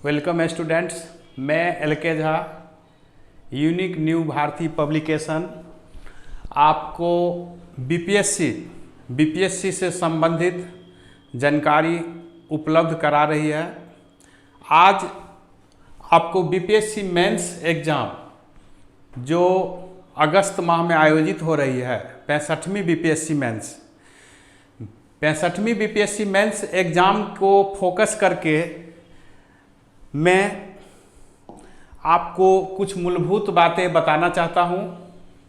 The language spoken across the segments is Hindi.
वेलकम स्टूडेंट्स, मैं L K. Jha, unique new Bharati publication आपको बीपीएससी से संबंधित जानकारी उपलब्ध करा रही है। आज आपको बीपीएससी मेंस एग्ज़ाम जो अगस्त माह में आयोजित हो रही है, 65वीं बीपीएससी मेंस एग्ज़ाम को फोकस करके मैं आपको कुछ मूलभूत बातें बताना चाहता हूं,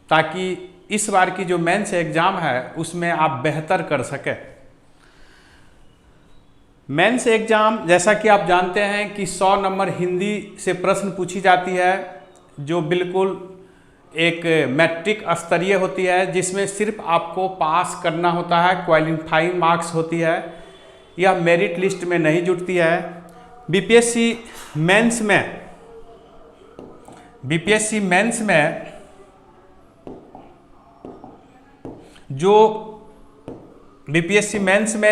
ताकि इस बार की जो मेंस एग्ज़ाम है उसमें आप बेहतर कर सकें। मेंस एग्ज़ाम जैसा कि आप जानते हैं कि 100 नंबर हिंदी से प्रश्न पूछी जाती है, जो बिल्कुल एक मैट्रिक स्तरीय होती है, जिसमें सिर्फ आपको पास करना होता है, क्वालिफाइंग मार्क्स होती है, यह मेरिट लिस्ट में नहीं जुटती है। बीपीएससी मेंस में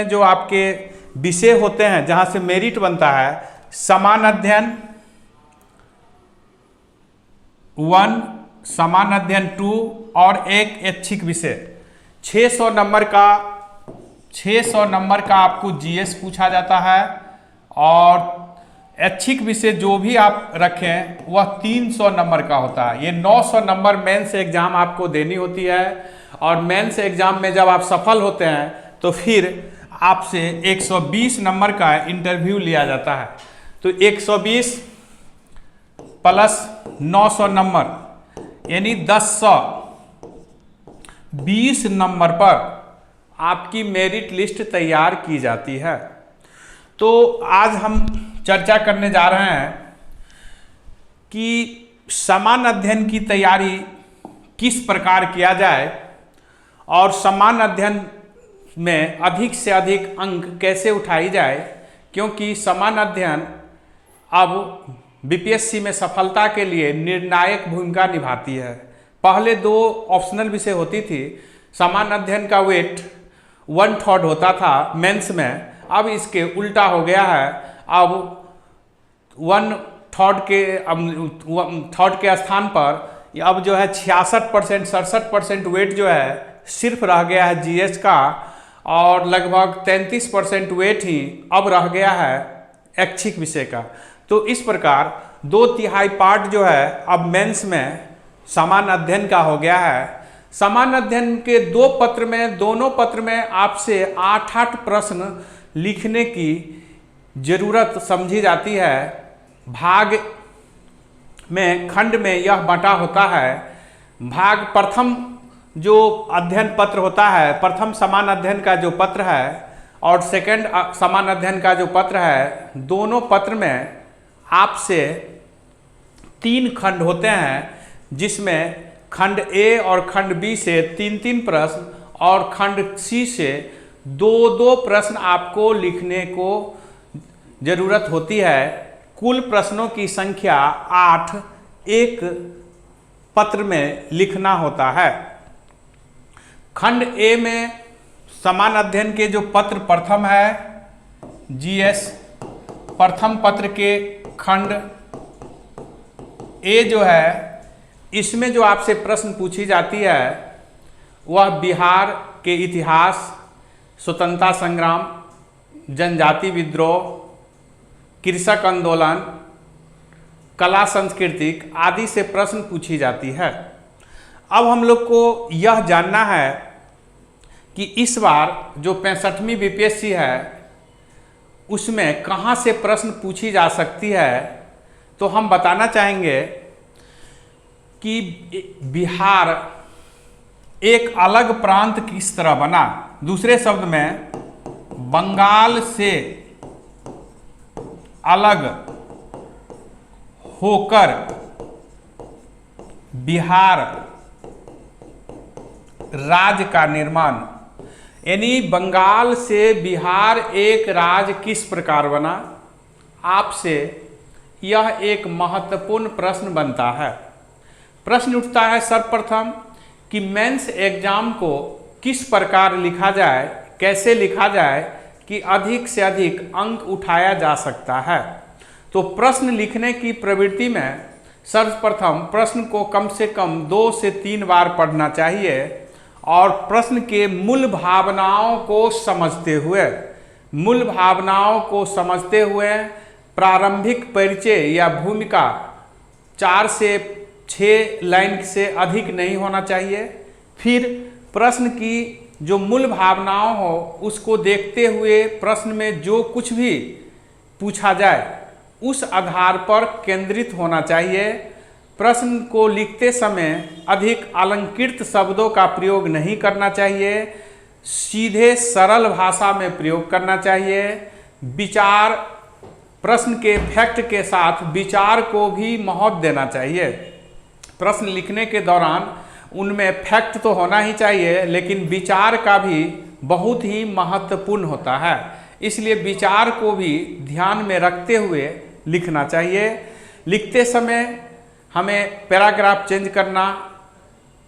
जो आपके विषय होते हैं जहां से मेरिट बनता है, समान अध्ययन 1, समान अध्ययन 2 और एक ऐच्छिक विषय। 600 नंबर का आपको जीएस पूछा जाता है, और ऐच्छिक विषय जो भी आप रखें वह 300 नंबर का होता है। ये 900 नंबर मेंस एग्जाम आपको देनी होती है, और मेंस एग्जाम में जब आप सफल होते हैं तो फिर आपसे 120 नंबर का इंटरव्यू लिया जाता है। तो 120 प्लस 900 नंबर यानी 1020 नंबर पर आपकी मेरिट लिस्ट तैयार की जाती है। तो आज हम चर्चा करने जा रहे हैं कि समान अध्ययन की तैयारी किस प्रकार किया जाए, और समान अध्ययन में अधिक से अधिक अंक कैसे उठाई जाए, क्योंकि समान अध्ययन अब बीपीएससी में सफलता के लिए निर्णायक भूमिका निभाती है। पहले 2 ऑप्शनल विषय होती थी, समान अध्ययन का वेट 1/3 होता था मेंस में, अब इसके उल्टा हो गया है। अब 1/3 के स्थान पर अब जो है 66% 67% वेट जो है सिर्फ रह गया है जीएस का, और लगभग 33% वेट ही अब रह गया है ऐच्छिक विषय का। तो इस प्रकार 2/3 पार्ट जो है अब मेंस में समान अध्ययन का हो गया है। समान अध्ययन के दोनों पत्र में आपसे 8-8 प्रश्न लिखने की जरूरत समझी जाती है। भाग में, खंड में यह बटा होता है। भाग प्रथम जो अध्ययन पत्र होता है, प्रथम समान अध्ययन का जो पत्र है और सेकंड समान अध्ययन का जो पत्र है, दोनों पत्र में आपसे 3 खंड होते हैं, जिसमें खंड ए और खंड बी से 3-3 प्रश्न और खंड सी से 2-2 प्रश्न आपको लिखने को जरूरत होती है। कुल प्रश्नों की संख्या 8 एक पत्र में लिखना होता है। खंड ए में समान अध्ययन के जो पत्र प्रथम है, जीएस प्रथम पत्र के खंड ए जो है, इसमें जो आपसे प्रश्न पूछी जाती है वह बिहार के इतिहास, स्वतंत्रता संग्राम, जनजाति विद्रोह, कृषक आंदोलन, कला संस्कृति आदि से प्रश्न पूछी जाती है। अब हम लोग को यह जानना है कि इस बार जो 65वीं बीपीएससी है उसमें कहाँ से प्रश्न पूछी जा सकती है। तो हम बताना चाहेंगे कि बिहार एक अलग प्रांत किस तरह बना। दूसरे शब्द में, बंगाल से अलग होकर बिहार राज्य का निर्माण, यानी बंगाल से बिहार एक राज्य किस प्रकार बना। आपसे यह एक महत्वपूर्ण प्रश्न बनता है। प्रश्न उठता है सर्वप्रथम कि मेंस एग्जाम को किस प्रकार लिखा जाए, कैसे लिखा जाए कि अधिक से अधिक अंक उठाया जा सकता है। तो प्रश्न लिखने की प्रवृत्ति में सर्वप्रथम प्रश्न को कम से कम 2 से 3 बार पढ़ना चाहिए और प्रश्न के मूल भावनाओं को समझते हुए प्रारंभिक परिचय या भूमिका 4 से 6 लाइन से अधिक नहीं होना चाहिए। फिर प्रश्न की जो मूल भावनाओं हो उसको देखते हुए प्रश्न में जो कुछ भी पूछा जाए उस आधार पर केंद्रित होना चाहिए। प्रश्न को लिखते समय अधिक अलंकृत शब्दों का प्रयोग नहीं करना चाहिए, सीधे सरल भाषा में प्रयोग करना चाहिए। विचार, प्रश्न के फैक्ट के साथ विचार को भी महत्व देना चाहिए। प्रश्न लिखने के दौरान उनमें फैक्ट तो होना ही चाहिए, लेकिन विचार का भी बहुत ही महत्वपूर्ण होता है, इसलिए विचार को भी ध्यान में रखते हुए लिखना चाहिए। लिखते समय हमें पैराग्राफ चेंज करना,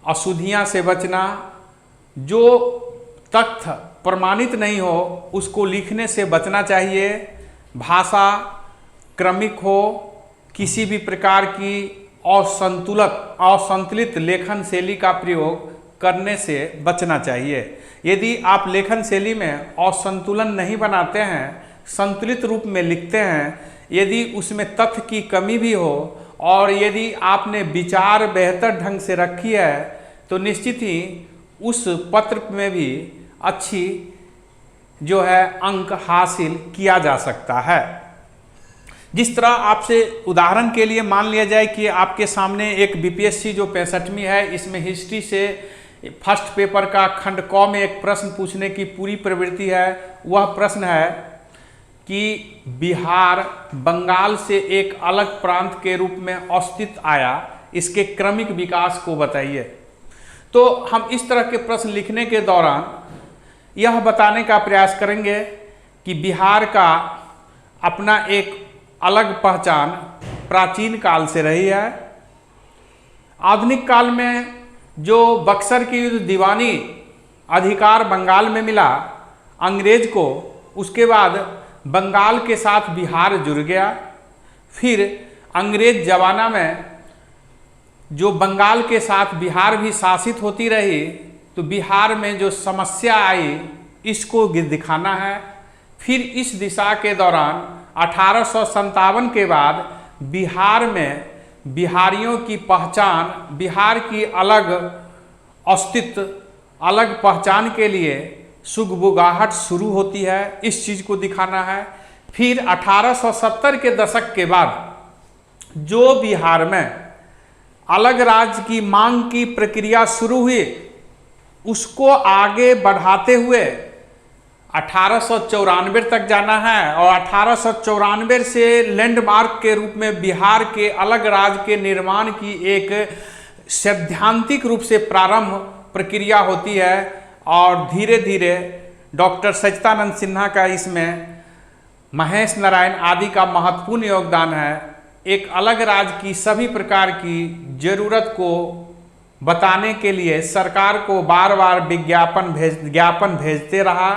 अशुद्धियाँ से बचना, जो तथ्य प्रमाणित नहीं हो उसको लिखने से बचना चाहिए। भाषा क्रमिक हो, किसी भी प्रकार की असंतुलित लेखन शैली का प्रयोग करने से बचना चाहिए। यदि आप लेखन शैली में असंतुलन नहीं बनाते हैं, संतुलित रूप में लिखते हैं, यदि उसमें तथ्य की कमी भी हो और यदि आपने विचार बेहतर ढंग से रखी है तो निश्चित ही उस पत्र में भी अच्छी जो है अंक हासिल किया जा सकता है। जिस तरह आपसे उदाहरण के लिए मान लिया जाए कि आपके सामने एक बीपीएससी जो 65वीं है, इसमें हिस्ट्री से फर्स्ट पेपर का खंड क में एक प्रश्न पूछने की पूरी प्रवृत्ति है। वह प्रश्न है कि बिहार बंगाल से एक अलग प्रांत के रूप में अस्तित्व आया, इसके क्रमिक विकास को बताइए। तो हम इस तरह के प्रश्न लिखने के दौरान यह बताने का प्रयास करेंगे कि बिहार का अपना एक अलग पहचान प्राचीन काल से रही है। आधुनिक काल में जो बक्सर की युद्ध दीवानी अधिकार बंगाल में मिला अंग्रेज को, उसके बाद बंगाल के साथ बिहार जुड़ गया। फिर अंग्रेज जमाना में जो बंगाल के साथ बिहार भी शासित होती रही, तो बिहार में जो समस्या आई इसको दिखाना है। फिर इस दिशा के दौरान 1857 के बाद बिहार में बिहारियों की पहचान, बिहार की अलग अस्तित्व, अलग पहचान के लिए सुगबुगाहट शुरू होती है, इस चीज़ को दिखाना है। फिर 1870 के दशक के बाद जो बिहार में अलग राज्य की मांग की प्रक्रिया शुरू हुई, उसको आगे बढ़ाते हुए 1894 तक जाना है और 1894 से लैंडमार्क के रूप में बिहार के अलग राज्य के निर्माण की एक सैद्धांतिक रूप से प्रारंभ प्रक्रिया होती है और धीरे धीरे डॉक्टर सच्चिदानंद सिन्हा का इसमें, महेश नारायण आदि का महत्वपूर्ण योगदान है। एक अलग राज्य की सभी प्रकार की जरूरत को बताने के लिए सरकार को बार बार ज्ञापन भेजते रहा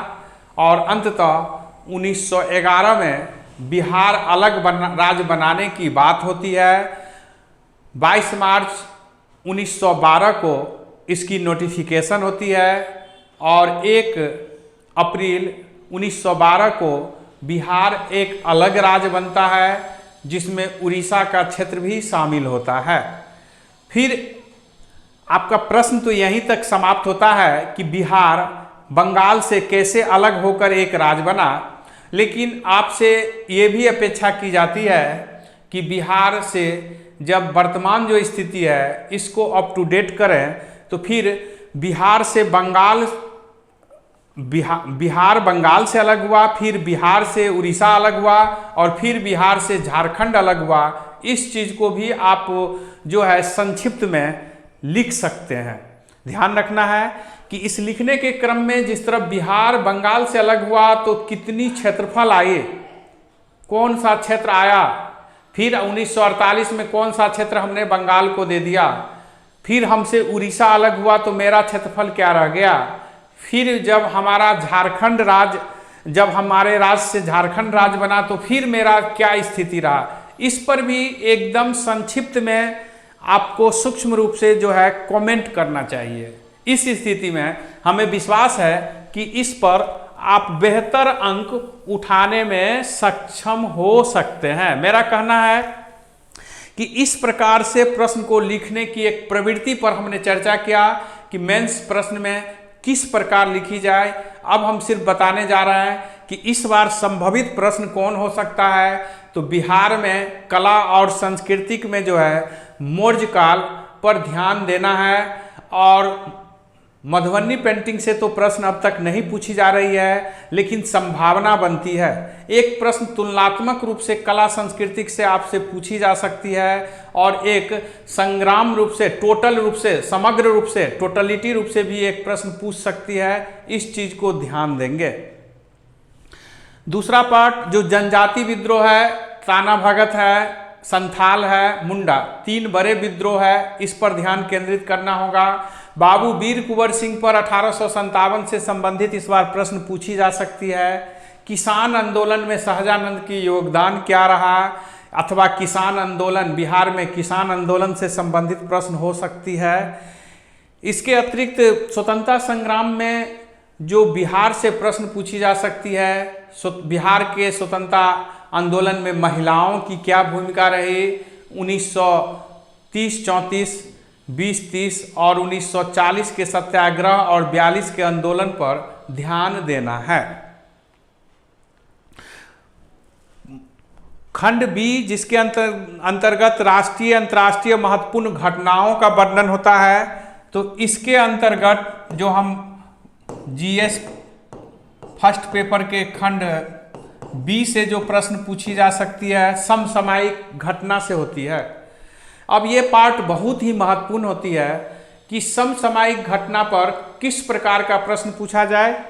और अंततः 1911 में बिहार अलग राज्य बनाने की बात होती है। 22 मार्च 1912 को इसकी नोटिफिकेशन होती है और 1 अप्रैल 1912 को बिहार एक अलग राज्य बनता है, जिसमें उड़ीसा का क्षेत्र भी शामिल होता है। फिर आपका प्रश्न तो यहीं तक समाप्त होता है कि बिहार बंगाल से कैसे अलग होकर एक राज्य बना, लेकिन आपसे ये भी अपेक्षा की जाती है कि बिहार से जब वर्तमान जो स्थिति है इसको अप टू डेट करें, तो फिर बिहार से बिहार बंगाल से अलग हुआ, फिर बिहार से उड़ीसा अलग हुआ और फिर बिहार से झारखंड अलग हुआ। इस चीज़ को भी आप जो है संक्षिप्त में लिख सकते हैं। ध्यान रखना है कि इस लिखने के क्रम में जिस तरह बिहार बंगाल से अलग हुआ तो कितनी क्षेत्रफल आई, कौन सा क्षेत्र आया, फिर 1948 में कौन सा क्षेत्र हमने बंगाल को दे दिया, फिर हमसे उड़ीसा अलग हुआ तो मेरा क्षेत्रफल क्या रह गया, फिर जब हमारा झारखंड राज्य जब हमारे राज्य से झारखंड राज्य बना तो फिर मेरा क्या स्थिति रहा, इस पर भी एकदम संक्षिप्त में आपको सूक्ष्म रूप से जो है कमेंट करना चाहिए। इस स्थिति में हमें विश्वास है कि इस पर आप बेहतर अंक उठाने में सक्षम हो सकते हैं। मेरा कहना है कि इस प्रकार से प्रश्न को लिखने की एक प्रवृत्ति पर हमने चर्चा किया कि मेंस प्रश्न में किस प्रकार लिखी जाए। अब हम सिर्फ बताने जा रहे हैं कि इस बार संभावित प्रश्न कौन हो सकता है। तो बिहार में कला और सांस्कृतिक में जो है मौर्य काल पर ध्यान देना है, और मधुबनी पेंटिंग से तो प्रश्न अब तक नहीं पूछी जा रही है, लेकिन संभावना बनती है। एक प्रश्न तुलनात्मक रूप से कला सांस्कृतिक से आपसे पूछी जा सकती है, और एक संग्राम रूप से, टोटल रूप से, समग्र रूप से, टोटलिटी रूप से भी एक प्रश्न पूछ सकती है। इस चीज को ध्यान देंगे। दूसरा पार्ट जो जनजाति विद्रोह है, ताना भगत है, संथाल है, मुंडा, 3 बड़े विद्रोह है, इस पर ध्यान केंद्रित करना होगा। बाबू वीर कुंवर सिंह पर 1857 से संबंधित इस बार प्रश्न पूछी जा सकती है। किसान आंदोलन में शाहजानंद की योगदान क्या रहा, अथवा किसान आंदोलन, बिहार में किसान आंदोलन से संबंधित प्रश्न हो सकती है। इसके अतिरिक्त स्वतंत्रता संग्राम में जो बिहार से प्रश्न पूछी जा सकती है, बिहार के स्वतंत्रता आंदोलन में महिलाओं की क्या भूमिका रही, 1930-34, 20-30 और 1940 के सत्याग्रह और 42 के आंदोलन पर ध्यान देना है। खंड बी जिसके अंतर्गत राष्ट्रीय अंतर्राष्ट्रीय महत्वपूर्ण घटनाओं का वर्णन होता है, तो इसके अंतर्गत जो हम जीएस फर्स्ट पेपर के खंड बी से जो प्रश्न पूछी जा सकती है, समसामयिक घटना से होती है। अब ये पार्ट बहुत ही महत्वपूर्ण होती है कि समसामयिक घटना पर किस प्रकार का प्रश्न पूछा जाए।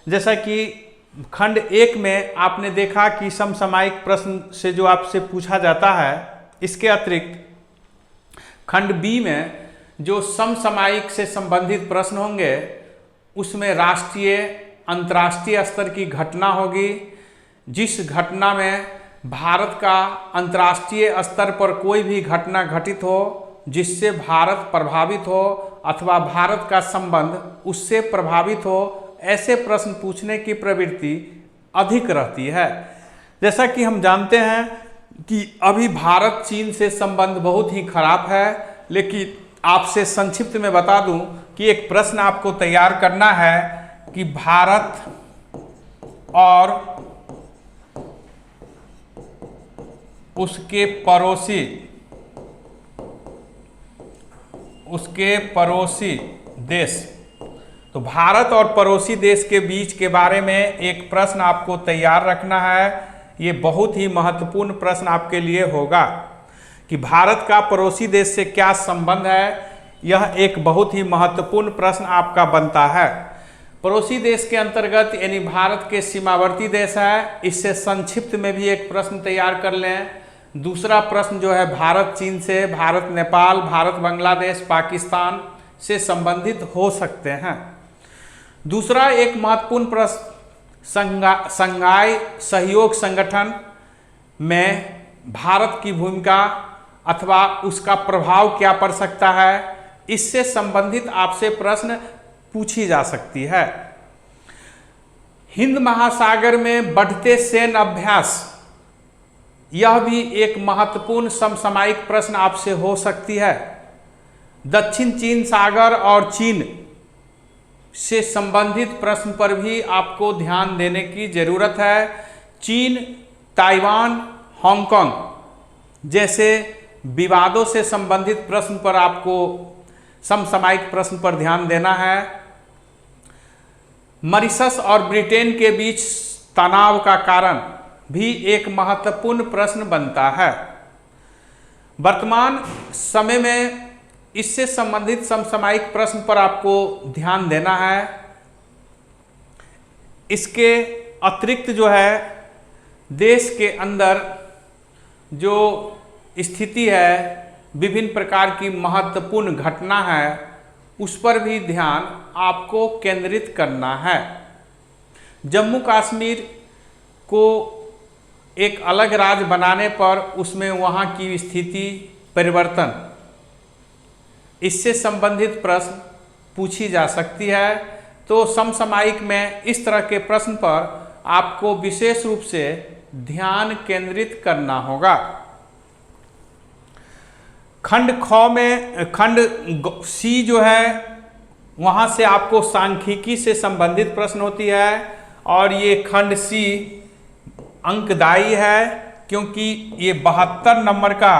जैसा कि खंड 1 में आपने देखा कि समसामयिक प्रश्न से जो आपसे पूछा जाता है, इसके अतिरिक्त खंड बी में जो समसामयिक से संबंधित प्रश्न होंगे उसमें राष्ट्रीय अंतर्राष्ट्रीय स्तर की घटना होगी, जिस घटना में भारत का अंतर्राष्ट्रीय स्तर पर कोई भी घटना घटित हो जिससे भारत प्रभावित हो अथवा भारत का संबंध उससे प्रभावित हो, ऐसे प्रश्न पूछने की प्रवृत्ति अधिक रहती है। जैसा कि हम जानते हैं कि अभी भारत चीन से संबंध बहुत ही खराब है, लेकिन आपसे संक्षिप्त में बता दूं कि एक प्रश्न आपको तैयार करना है कि भारत और उसके पड़ोसी देश, तो भारत और पड़ोसी देश के बीच के बारे में एक प्रश्न आपको तैयार रखना है। ये बहुत ही महत्वपूर्ण प्रश्न आपके लिए होगा कि भारत का पड़ोसी देश से क्या संबंध है। यह एक बहुत ही महत्वपूर्ण प्रश्न आपका बनता है। पड़ोसी देश के अंतर्गत यानी भारत के सीमावर्ती देश है, इससे संक्षिप्त में भी एक प्रश्न तैयार कर लें। दूसरा प्रश्न जो है भारत चीन से, भारत नेपाल, भारत बांग्लादेश, पाकिस्तान से संबंधित हो सकते हैं। दूसरा एक महत्वपूर्ण प्रश्न संघाई सहयोग संगठन में भारत की भूमिका अथवा उसका प्रभाव क्या पड़ सकता है, इससे संबंधित आपसे प्रश्न पूछी जा सकती है। हिंद महासागर में बढ़ते सैन्य अभ्यास, यह भी एक महत्वपूर्ण समसामयिक प्रश्न आपसे हो सकती है। दक्षिण चीन सागर और चीन से संबंधित प्रश्न पर भी आपको ध्यान देने की जरूरत है। चीन, ताइवान, हांगकांग जैसे विवादों से संबंधित प्रश्न पर आपको समसामयिक प्रश्न पर ध्यान देना है। मॉरिशस और ब्रिटेन के बीच तनाव का कारण भी एक महत्वपूर्ण प्रश्न बनता है। वर्तमान समय में इससे संबंधित समसामयिक प्रश्न पर आपको ध्यान देना है। इसके अतिरिक्त जो है देश के अंदर जो स्थिति है, विभिन्न प्रकार की महत्वपूर्ण घटना है, उस पर भी ध्यान आपको केंद्रित करना है। जम्मू कश्मीर को एक अलग राज्य बनाने पर उसमें वहाँ की स्थिति परिवर्तन, इससे संबंधित प्रश्न पूछी जा सकती है। तो समसामयिक में इस तरह के प्रश्न पर आपको विशेष रूप से ध्यान केंद्रित करना होगा। खंड ख में खंड सी जो है वहाँ से आपको सांख्यिकी से संबंधित प्रश्न होती है और ये खंड सी अंकदायी है क्योंकि ये 72 नंबर का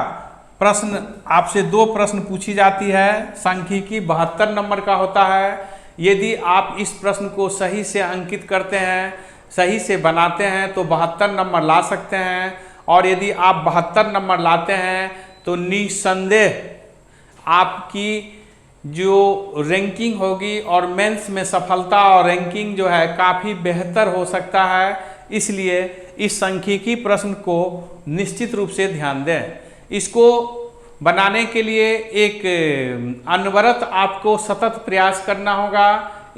प्रश्न आपसे 2 प्रश्न पूछी जाती है। सांख्यिकी 72 नंबर का होता है। यदि आप इस प्रश्न को सही से अंकित करते हैं, सही से बनाते हैं तो 72 नंबर ला सकते हैं और यदि आप 72 नंबर लाते हैं तो निस्संदेह आपकी जो रैंकिंग होगी और मेंस में सफलता और रैंकिंग जो है काफ़ी बेहतर हो सकता है। इसलिए इस सांख्यिकी प्रश्न को निश्चित रूप से ध्यान दें। इसको बनाने के लिए एक अनवरत आपको सतत प्रयास करना होगा।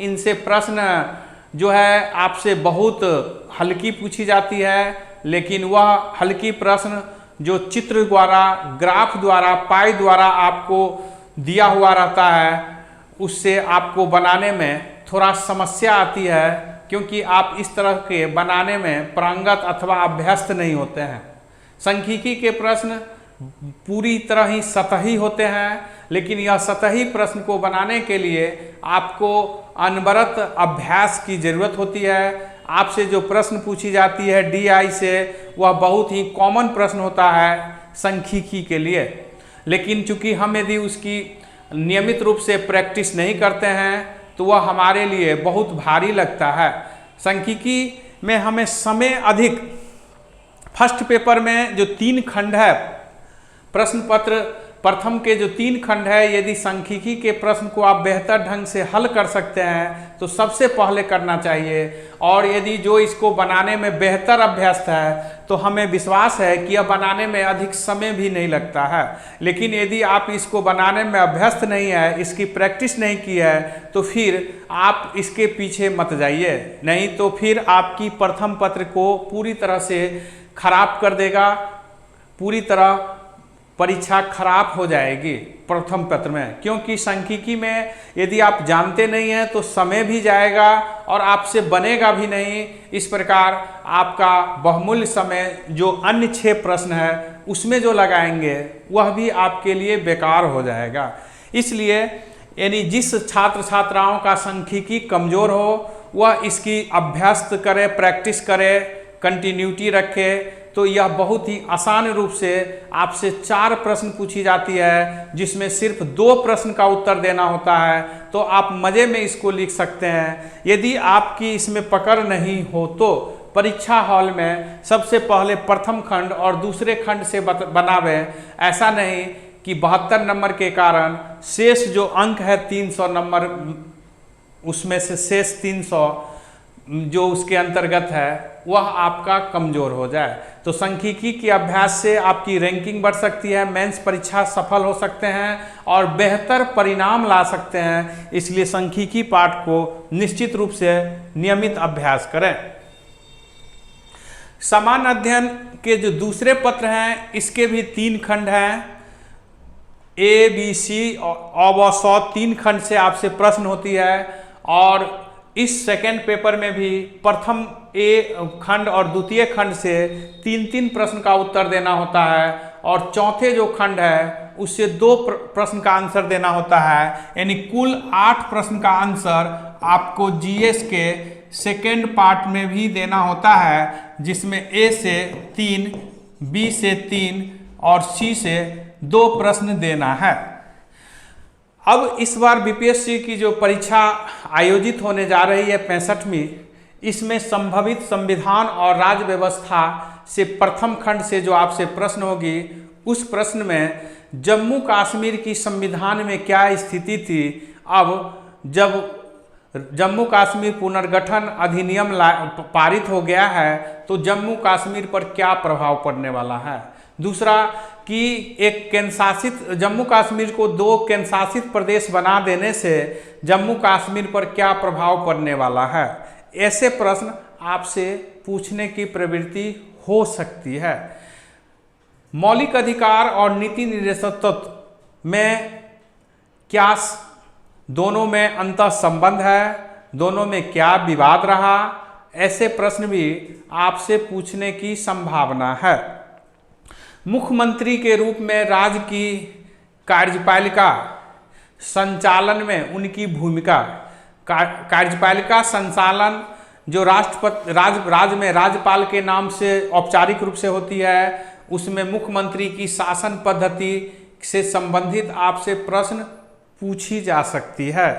इनसे प्रश्न जो है आपसे बहुत हल्की पूछी जाती है, लेकिन वह हल्की प्रश्न जो चित्र द्वारा, ग्राफ द्वारा, पाई द्वारा आपको दिया हुआ रहता है, उससे आपको बनाने में थोड़ा समस्या आती है क्योंकि आप इस तरह के बनाने में पारंगत अथवा अभ्यस्त नहीं होते हैं। सांख्यिकी के प्रश्न पूरी तरह ही सतही होते हैं, लेकिन यह सतही प्रश्न को बनाने के लिए आपको अनवरत अभ्यास की जरूरत होती है। आपसे जो प्रश्न पूछी जाती है DI से, वह बहुत ही कॉमन प्रश्न होता है सांख्यिकी के लिए, लेकिन चूंकि हम यदि उसकी नियमित रूप से प्रैक्टिस नहीं करते हैं तो वह हमारे लिए बहुत भारी लगता है। सांख्यिकी में हमें समय अधिक, फर्स्ट पेपर में जो 3 खंड है, प्रश्न पत्र प्रथम के जो 3 खंड है, यदि सांख्यिकी के प्रश्न को आप बेहतर ढंग से हल कर सकते हैं तो सबसे पहले करना चाहिए। और यदि जो इसको बनाने में बेहतर अभ्यस्त है तो हमें विश्वास है कि यह बनाने में अधिक समय भी नहीं लगता है। लेकिन यदि आप इसको बनाने में अभ्यस्त नहीं है, इसकी प्रैक्टिस नहीं की है, तो फिर आप इसके पीछे मत जाइए, नहीं तो फिर आपकी प्रथम पत्र को पूरी तरह से खराब कर देगा। पूरी तरह परीक्षा खराब हो जाएगी प्रथम पत्र में, क्योंकि सांख्यिकी में यदि आप जानते नहीं हैं तो समय भी जाएगा और आपसे बनेगा भी नहीं। इस प्रकार आपका बहुमूल्य समय जो अन्य 6 प्रश्न है उसमें जो लगाएंगे वह भी आपके लिए बेकार हो जाएगा। इसलिए यानी जिस छात्र छात्राओं का सांख्यिकी कमज़ोर हो वह इसकी अभ्यास करे, प्रैक्टिस करे, कंटिन्यूटी रखे, तो यह बहुत ही आसान रूप से आपसे 4 प्रश्न पूछी जाती है जिसमें सिर्फ 2 प्रश्न का उत्तर देना होता है, तो आप मज़े में इसको लिख सकते हैं। यदि आपकी इसमें पकड़ नहीं हो तो परीक्षा हॉल में सबसे पहले प्रथम खंड और दूसरे खंड से बनावे। ऐसा नहीं कि 72 नंबर के कारण शेष जो अंक है 300 नंबर, उसमें से शेष 300 जो उसके अंतर्गत है वह आपका कमज़ोर हो जाए। तो सांख्यिकी के अभ्यास से आपकी रैंकिंग बढ़ सकती है, मेंस परीक्षा सफल हो सकते हैं और बेहतर परिणाम ला सकते हैं। इसलिए सांख्यिकी पाठ को निश्चित रूप से नियमित अभ्यास करें। सामान्य अध्ययन के जो दूसरे पत्र हैं इसके भी 3 खंड हैं, A, B, C और 3 खंड से आपसे प्रश्न होती है। और इस सेकेंड पेपर में भी प्रथम A खंड और द्वितीय खंड से 3-3 प्रश्न का उत्तर देना होता है और चौथे जो खंड है उससे 2 प्रश्न का आंसर देना होता है। यानी कुल 8 प्रश्न का आंसर आपको GS के सेकेंड पार्ट में भी देना होता है, जिसमें A से 3, B से 3 और C से 2 प्रश्न देना है। अब इस बार BPSC की जो परीक्षा आयोजित होने जा रही है 65वीं, इसमें संभावित संविधान और राज्य व्यवस्था से प्रथम खंड से जो आपसे प्रश्न होगी, उस प्रश्न में जम्मू कश्मीर की संविधान में क्या स्थिति थी, अब जब जम्मू कश्मीर पुनर्गठन अधिनियम पारित हो गया है तो जम्मू कश्मीर पर क्या प्रभाव पड़ने वाला है। दूसरा कि एक केंद्र शासित जम्मू कश्मीर को 2 केंद्र शासित प्रदेश बना देने से जम्मू कश्मीर पर क्या प्रभाव पड़ने वाला है। ऐसे प्रश्न आपसे पूछने की प्रवृत्ति हो सकती है। मौलिक अधिकार और नीति निर्देशकत्व में क्या दोनों में अंतर संबंध है, दोनों में क्या विवाद रहा, ऐसे प्रश्न भी आपसे पूछने की संभावना है। मुख्यमंत्री के रूप में राज्य की कार्यपालिका संचालन में उनकी भूमिका। कार्यपालिका संचालन जो राज्य में राज्यपाल के नाम से औपचारिक रूप से होती है, उसमें मुख्यमंत्री की शासन पद्धति से संबंधित आपसे प्रश्न पूछी जा सकती है।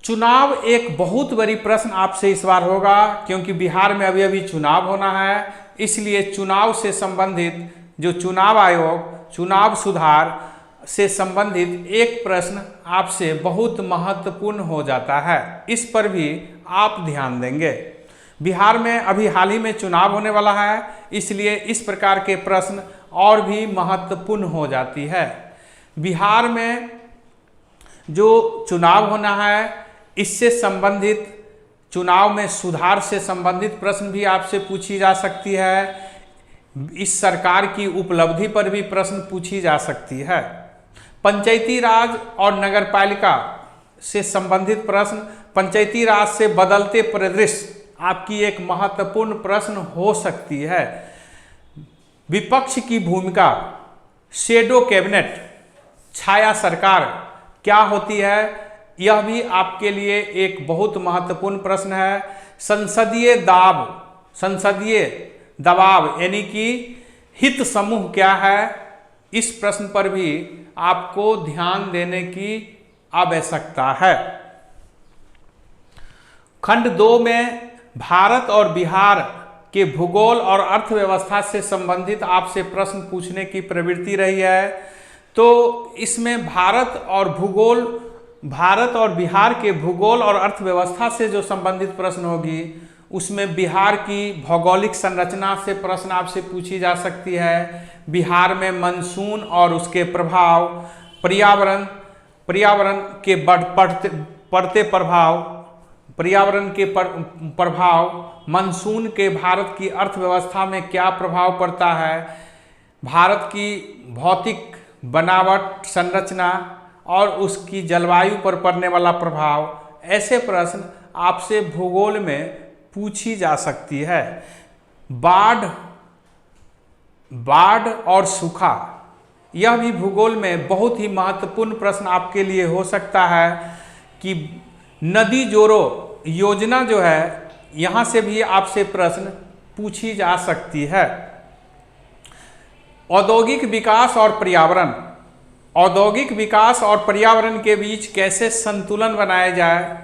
चुनाव एक बहुत बड़ी प्रश्न आपसे इस बार होगा, क्योंकि बिहार में अभी अभी चुनाव होना है, इसलिए चुनाव से संबंधित जो चुनाव आयोग चुनाव सुधार से संबंधित एक प्रश्न आपसे बहुत महत्वपूर्ण हो जाता है। इस पर भी आप ध्यान देंगे। बिहार में अभी हाल ही में चुनाव होने वाला है, इसलिए इस प्रकार के प्रश्न और भी महत्वपूर्ण हो जाती है। बिहार में जो चुनाव होना है, इससे संबंधित चुनाव में सुधार से संबंधित प्रश्न भी आपसे पूछी जा सकती है। इस सरकार की उपलब्धि पर भी प्रश्न पूछी जा सकती है। पंचायती राज और नगरपालिका से संबंधित प्रश्न, पंचायती राज से बदलते परिदृश्य आपकी एक महत्वपूर्ण प्रश्न हो सकती है। विपक्ष की भूमिका, शेडो कैबिनेट, छाया सरकार क्या होती है, यह भी आपके लिए एक बहुत महत्वपूर्ण प्रश्न है। संसदीय दबाव यानी कि हित समूह क्या है, इस प्रश्न पर भी आपको ध्यान देने की आवश्यकता है। खंड 2 में भारत और बिहार के भूगोल और अर्थव्यवस्था से संबंधित आपसे प्रश्न पूछने की प्रवृत्ति रही है। तो इसमें भारत और बिहार के भूगोल और अर्थव्यवस्था से जो संबंधित प्रश्न होगी, उसमें बिहार की भौगोलिक संरचना से प्रश्न आपसे पूछी जा सकती है। बिहार में मानसून और उसके प्रभाव, पर्यावरण के पड़ते प्रभाव, मानसून के भारत की अर्थव्यवस्था में क्या प्रभाव पड़ता है, भारत की भौतिक बनावट, संरचना और उसकी जलवायु पर पड़ने वाला प्रभाव, ऐसे प्रश्न आपसे भूगोल में पूछी जा सकती है। बाढ़ और सूखा, यह भी भूगोल में बहुत ही महत्वपूर्ण प्रश्न आपके लिए हो सकता है कि नदी जोड़ो योजना जो है, यहाँ से भी आपसे प्रश्न पूछी जा सकती है। औद्योगिक विकास और पर्यावरण के बीच कैसे संतुलन बनाया जाए,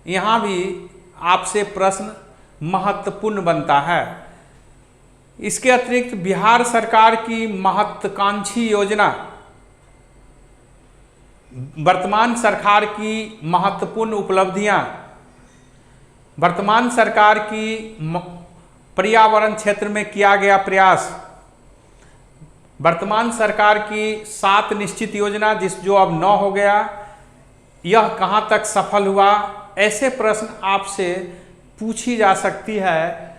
यहाँ भी आपसे प्रश्न महत्वपूर्ण बनता है। इसके अतिरिक्त बिहार सरकार की महत्वाकांक्षी योजना, वर्तमान सरकार की महत्वपूर्ण उपलब्धियां, वर्तमान सरकार की पर्यावरण क्षेत्र में किया गया प्रयास, वर्तमान सरकार की 7 निश्चित योजना जो अब 9 हो गया, यह कहां तक सफल हुआ, ऐसे प्रश्न आपसे पूछी जा सकती है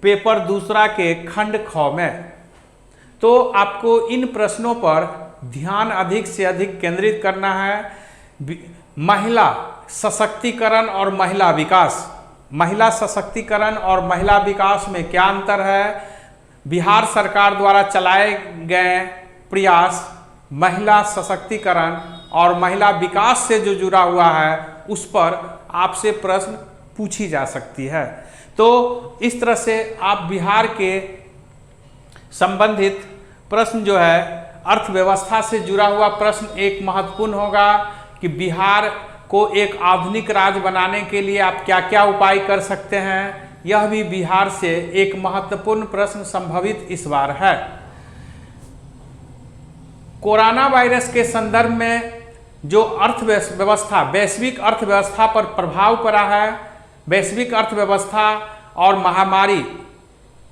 पेपर दूसरा के खंड ख में। तो आपको इन प्रश्नों पर ध्यान अधिक से अधिक केंद्रित करना है। महिला सशक्तिकरण और महिला विकास, महिला सशक्तिकरण और महिला विकास में क्या अंतर है, बिहार सरकार द्वारा चलाए गए प्रयास महिला सशक्तिकरण और महिला विकास से जो जुड़ा हुआ है, उस पर आपसे प्रश्न पूछी जा सकती है। तो इस तरह से आप बिहार के संबंधित प्रश्न जो है, अर्थव्यवस्था से जुड़ा हुआ प्रश्न एक महत्वपूर्ण होगा कि बिहार को एक आधुनिक राज्य बनाने के लिए आप क्या क्या उपाय कर सकते हैं, यह भी बिहार से एक महत्वपूर्ण प्रश्न संभवित इस बार है। कोरोना वायरस के संदर्भ में जो अर्थव्यवस्था, वैश्विक अर्थव्यवस्था पर प्रभाव पड़ा है, वैश्विक अर्थव्यवस्था और महामारी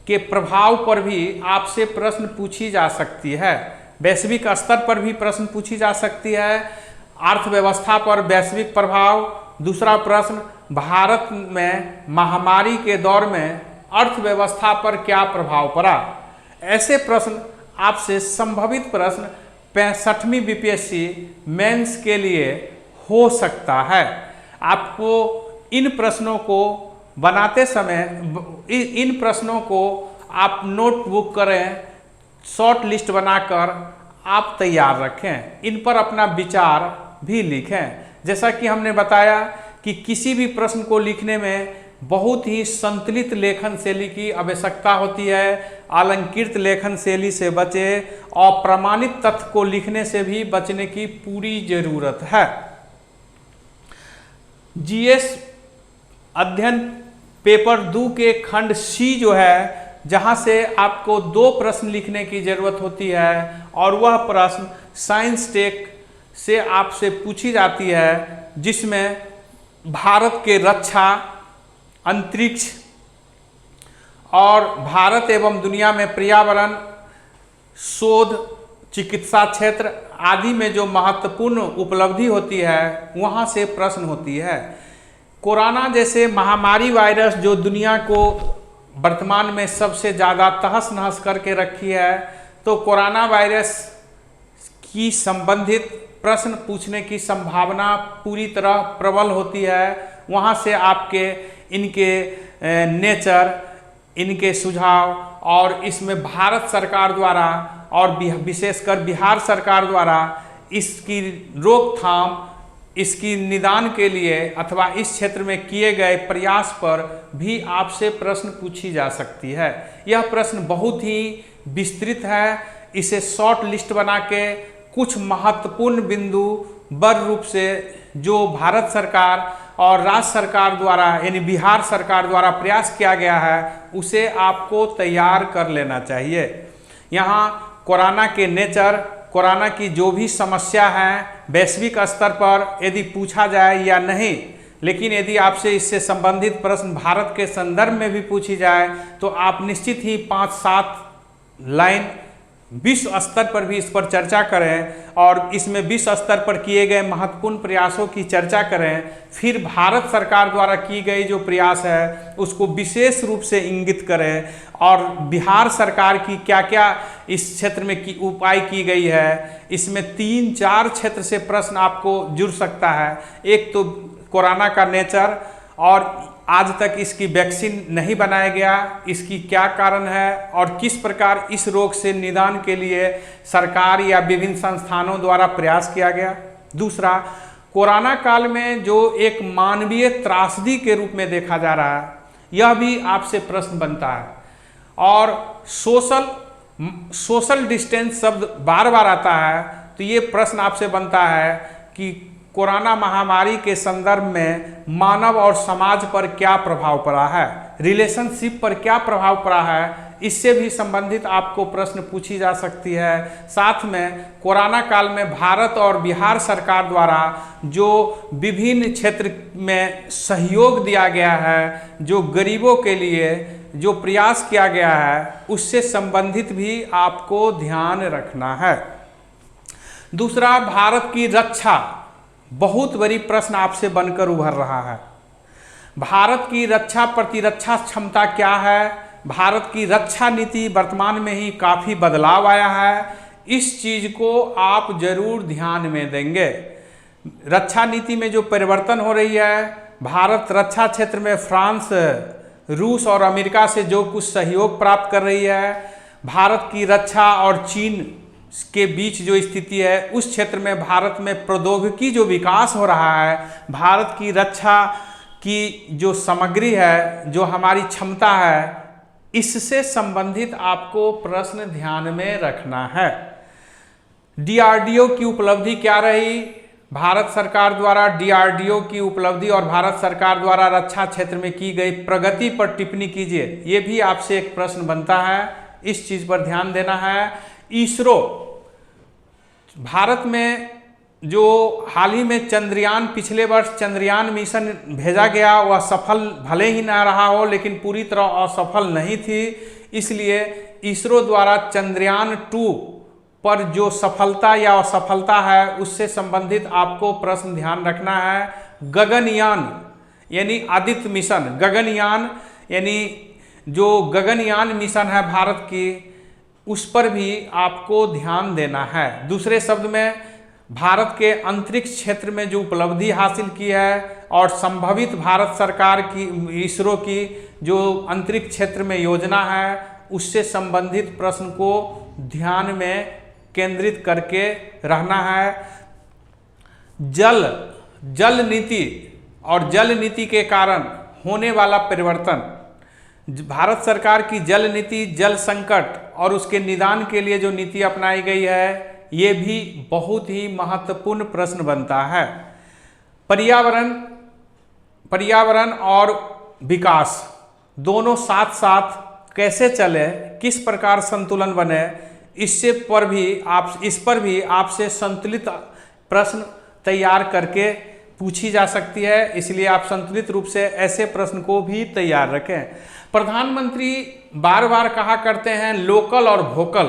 के प्रभाव पर भी आपसे प्रश्न पूछी जा सकती है। वैश्विक स्तर पर भी प्रश्न पूछी जा सकती है, अर्थव्यवस्था पर वैश्विक प्रभाव, दूसरा प्रश्न, भारत में महामारी के दौर में अर्थव्यवस्था पर क्या प्रभाव पड़ा। ऐसे प्रश्न आपसे संभावित प्रश्न 65वीं बीपीएससी मेंस के लिए हो सकता है। आपको इन प्रश्नों को बनाते समय इन प्रश्नों को आप नोटबुक करें, शॉर्ट लिस्ट बनाकर आप तैयार रखें, इन पर अपना विचार भी लिखें। जैसा कि हमने बताया कि किसी भी प्रश्न को लिखने में बहुत ही संतुलित लेखन शैली की आवश्यकता होती है। अलंकृत लेखन शैली से बचे और प्रमाणित तथ्य को लिखने से भी बचने की पूरी जरूरत है। जीएस अध्ययन पेपर 2 के खंड सी जो है, जहां से आपको 2 प्रश्न लिखने की जरूरत होती है और वह प्रश्न साइंस टेक से आपसे पूछी जाती है, जिसमें भारत के रक्षा, अंतरिक्ष और भारत एवं दुनिया में पर्यावरण शोध, चिकित्सा क्षेत्र आदि में जो महत्वपूर्ण उपलब्धि होती है वहाँ से प्रश्न होती है। कोरोना जैसे महामारी वायरस जो दुनिया को वर्तमान में सबसे ज़्यादा तहस नहस करके रखी है, तो कोरोना वायरस की संबंधित प्रश्न पूछने की संभावना पूरी तरह प्रबल होती है। वहाँ से आपके इनके नेचर, इनके सुझाव और इसमें भारत सरकार द्वारा और विशेषकर बिहार सरकार द्वारा इसकी रोकथाम, इसकी निदान के लिए अथवा इस क्षेत्र में किए गए प्रयास पर भी आपसे प्रश्न पूछी जा सकती है। यह प्रश्न बहुत ही विस्तृत है। इसे शॉर्ट लिस्ट बना के कुछ महत्वपूर्ण बिंदु बर रूप से जो भारत सरकार और राज्य सरकार द्वारा यानी बिहार सरकार द्वारा प्रयास किया गया है, उसे आपको तैयार कर लेना चाहिए। यहाँ कोरोना के नेचर, कोरोना की जो भी समस्या है वैश्विक स्तर पर यदि पूछा जाए या नहीं, लेकिन यदि आपसे इससे संबंधित प्रश्न भारत के संदर्भ में भी पूछी जाए तो आप निश्चित ही 5-7 लाइन विश्व स्तर पर भी इस पर चर्चा करें और इसमें विश्व स्तर पर किए गए महत्वपूर्ण प्रयासों की चर्चा करें। फिर भारत सरकार द्वारा की गई जो प्रयास है उसको विशेष रूप से इंगित करें और बिहार सरकार की क्या क्या इस क्षेत्र में की उपाय की गई है। इसमें 3-4 क्षेत्र से प्रश्न आपको जुड़ सकता है। एक तो कोरोना का नेचर और आज तक इसकी वैक्सीन नहीं बनाया गया, इसकी क्या कारण है और किस प्रकार इस रोग से निदान के लिए सरकार या विभिन्न संस्थानों द्वारा प्रयास किया गया। दूसरा, कोरोना काल में जो एक मानवीय त्रासदी के रूप में देखा जा रहा है, यह भी आपसे प्रश्न बनता है। और सोशल डिस्टेंस शब्द बार बार आता है, तो ये प्रश्न आपसे बनता है कि कोरोना महामारी के संदर्भ में मानव और समाज पर क्या प्रभाव पड़ा है, रिलेशनशिप पर क्या प्रभाव पड़ा है, इससे भी संबंधित आपको प्रश्न पूछी जा सकती है। साथ में कोरोना काल में भारत और बिहार सरकार द्वारा जो विभिन्न क्षेत्र में सहयोग दिया गया है, जो गरीबों के लिए जो प्रयास किया गया है, उससे संबंधित भी आपको ध्यान रखना है। दूसरा, भारत की रक्षा बहुत बड़ी प्रश्न आपसे बनकर उभर रहा है। भारत की रक्षा प्रतिरक्षा क्षमता क्या है, भारत की रक्षा नीति वर्तमान में ही काफ़ी बदलाव आया है, इस चीज़ को आप जरूर ध्यान में देंगे। रक्षा नीति में जो परिवर्तन हो रही है, भारत रक्षा क्षेत्र में फ्रांस, रूस और अमेरिका से जो कुछ सहयोग प्राप्त कर रही है, भारत की रक्षा और चीन के बीच जो स्थिति है, उस क्षेत्र में भारत में प्रौद्योगिकी जो विकास हो रहा है, भारत की रक्षा की जो सामग्री है, जो हमारी क्षमता है, इससे संबंधित आपको प्रश्न ध्यान में रखना है। डीआरडीओ की उपलब्धि क्या रही, भारत सरकार द्वारा डीआरडीओ की उपलब्धि और भारत सरकार द्वारा रक्षा क्षेत्र में की गई प्रगति पर टिप्पणी कीजिए, ये भी आपसे एक प्रश्न बनता है, इस चीज़ पर ध्यान देना है। इसरो, भारत में जो हाल ही में चंद्रयान, पिछले वर्ष चंद्रयान मिशन भेजा गया, वह सफल भले ही ना रहा हो लेकिन पूरी तरह असफल नहीं थी, इसलिए इसरो द्वारा चंद्रयान 2 पर जो सफलता या असफलता है उससे संबंधित आपको प्रश्न ध्यान रखना है। गगनयान यानी आदित्य मिशन, गगनयान यानी जो गगनयान मिशन है भारत की, उस पर भी आपको ध्यान देना है। दूसरे शब्द में भारत के अंतरिक्ष क्षेत्र में जो उपलब्धि हासिल की है और संभवित भारत सरकार की इसरो की जो अंतरिक्ष क्षेत्र में योजना है, उससे संबंधित प्रश्न को ध्यान में केंद्रित करके रहना है। जल नीति और जल नीति के कारण होने वाला परिवर्तन, भारत सरकार की जल नीति, जल संकट और उसके निदान के लिए जो नीति अपनाई गई है, ये भी बहुत ही महत्वपूर्ण प्रश्न बनता है। पर्यावरण और विकास दोनों साथ साथ कैसे चले, किस प्रकार संतुलन बने, इस पर भी आपसे संतुलित प्रश्न तैयार करके पूछी जा सकती है। इसलिए आप संतुलित रूप से ऐसे प्रश्न को भी तैयार रखें। प्रधानमंत्री बार बार कहा करते हैं लोकल और वोकल,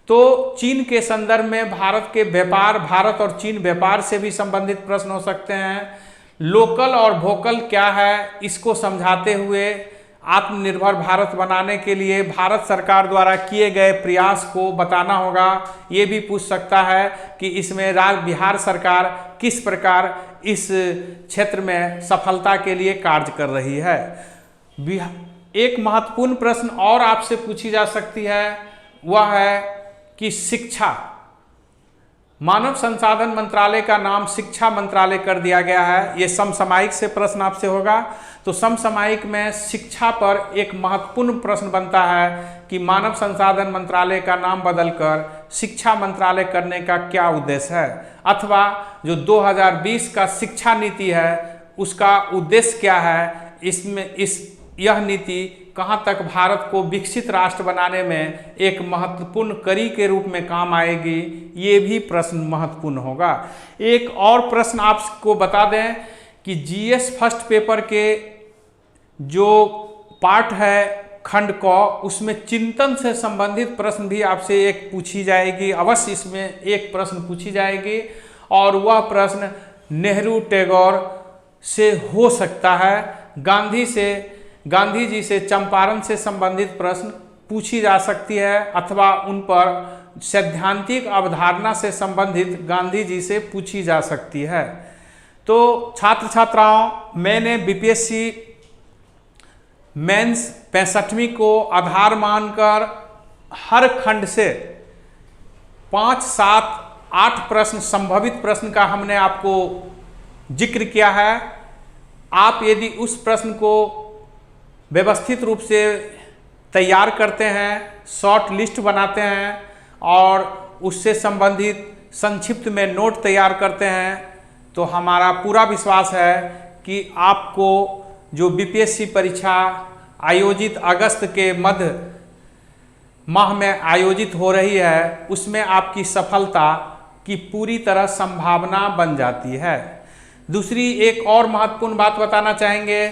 तो चीन के संदर्भ में भारत और चीन व्यापार से भी संबंधित प्रश्न हो सकते हैं। लोकल और वोकल क्या है, इसको समझाते हुए आत्मनिर्भर भारत बनाने के लिए भारत सरकार द्वारा किए गए प्रयास को बताना होगा। ये भी पूछ सकता है कि इसमें बिहार सरकार किस प्रकार इस क्षेत्र में सफलता के लिए कार्य कर रही है। एक महत्वपूर्ण प्रश्न और आपसे पूछी जा सकती है, वह है कि शिक्षा, मानव संसाधन मंत्रालय का नाम शिक्षा मंत्रालय कर दिया गया है। ये समसामयिक से प्रश्न आपसे होगा, तो समसामयिक में शिक्षा पर एक महत्वपूर्ण प्रश्न बनता है कि मानव संसाधन मंत्रालय का नाम बदलकर शिक्षा मंत्रालय करने का क्या उद्देश्य है, अथवा जो 2020 का शिक्षा नीति है उसका उद्देश्य क्या है, यह नीति कहाँ तक भारत को विकसित राष्ट्र बनाने में एक महत्वपूर्ण कड़ी के रूप में काम आएगी, ये भी प्रश्न महत्वपूर्ण होगा। एक और प्रश्न आपको बता दें कि जीएस फर्स्ट पेपर के जो पार्ट है खंड क, उसमें चिंतन से संबंधित प्रश्न भी आपसे एक पूछी जाएगी, अवश्य इसमें एक प्रश्न पूछी जाएगी, और वह प्रश्न नेहरू टैगोर से हो सकता है। गांधी जी से चंपारण से संबंधित प्रश्न पूछी जा सकती है, अथवा उन पर सैद्धांतिक अवधारणा से संबंधित गांधी जी से पूछी जा सकती है। तो छात्र छात्राओं, मैंने बीपीएससी मेंस 65वीं को आधार मानकर हर खंड से 5, 7, 8 प्रश्न, संभावित प्रश्न का हमने आपको जिक्र किया है। आप यदि उस प्रश्न को व्यवस्थित रूप से तैयार करते हैं, शॉर्ट लिस्ट बनाते हैं और उससे संबंधित संक्षिप्त में नोट तैयार करते हैं, तो हमारा पूरा विश्वास है कि आपको जो बीपीएससी परीक्षा आयोजित अगस्त के मध्य माह में आयोजित हो रही है, उसमें आपकी सफलता की पूरी तरह संभावना बन जाती है। दूसरी एक और महत्वपूर्ण बात बताना चाहेंगे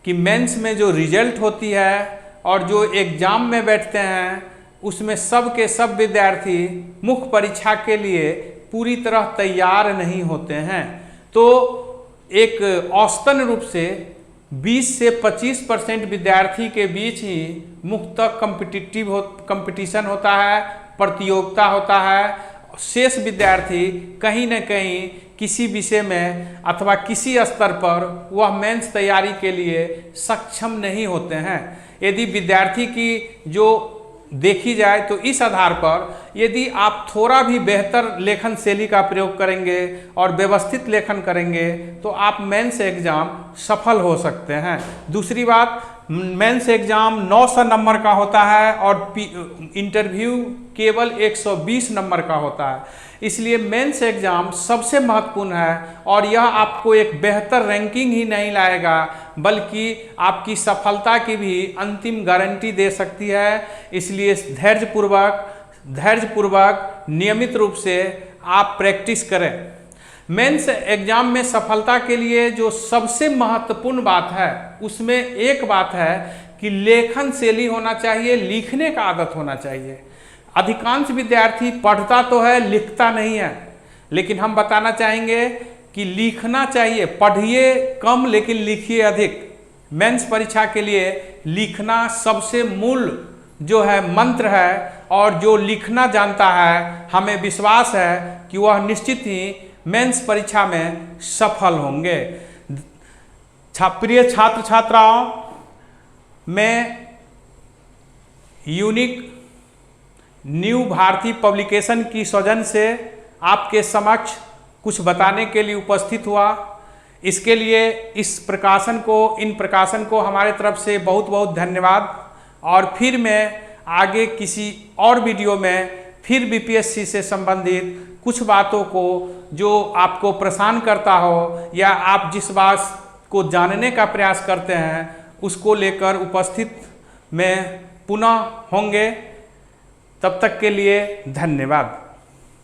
कि मेंस में जो रिजल्ट होती है और जो एग्जाम में बैठते हैं, उसमें सब के सब विद्यार्थी मुख्य परीक्षा के लिए पूरी तरह तैयार नहीं होते हैं। तो एक औसतन रूप से 20 से 25% विद्यार्थी के बीच ही मुक्त कंपटीशन होता है, प्रतियोगिता होता है। शेष विद्यार्थी कहीं न कहीं किसी विषय में अथवा किसी स्तर पर वह मेंस तैयारी के लिए सक्षम नहीं होते हैं। यदि विद्यार्थी की जो देखी जाए तो इस आधार पर यदि आप थोड़ा भी बेहतर लेखन शैली का प्रयोग करेंगे और व्यवस्थित लेखन करेंगे तो आप मेंस एग्जाम सफल हो सकते हैं। दूसरी बात, मेंस एग्जाम 900 नंबर का होता है और इंटरव्यू केवल 120 नंबर का होता है। इसलिए मेंस एग्जाम सबसे महत्वपूर्ण है और यह आपको एक बेहतर रैंकिंग ही नहीं लाएगा बल्कि आपकी सफलता की भी अंतिम गारंटी दे सकती है। इसलिए धैर्यपूर्वक नियमित रूप से आप प्रैक्टिस करें। मेंस एग्जाम में सफलता के लिए जो सबसे महत्वपूर्ण बात है उसमें एक बात है कि लेखन शैली होना चाहिए, लिखने का आदत होना चाहिए। अधिकांश विद्यार्थी पढ़ता तो है, लिखता नहीं है, लेकिन हम बताना चाहेंगे कि लिखना चाहिए, पढ़िए कम लेकिन लिखिए अधिक। मेंस परीक्षा के लिए लिखना सबसे मूल जो है मंत्र है, और जो लिखना जानता है हमें विश्वास है कि वह निश्चित ही मेंस परीक्षा में सफल होंगे। प्रिय छात्र छात्राओं, मैं यूनिक न्यू भारती पब्लिकेशन की सौजन्य से आपके समक्ष कुछ बताने के लिए उपस्थित हुआ। इसके लिए इन प्रकाशन को हमारे तरफ से बहुत बहुत धन्यवाद। और फिर मैं आगे किसी और वीडियो में फिर बीपीएससी से संबंधित कुछ बातों को जो आपको परेशान करता हो या आप जिस बात को जानने का प्रयास करते हैं उसको लेकर उपस्थित में पुनः होंगे। तब तक के लिए धन्यवाद।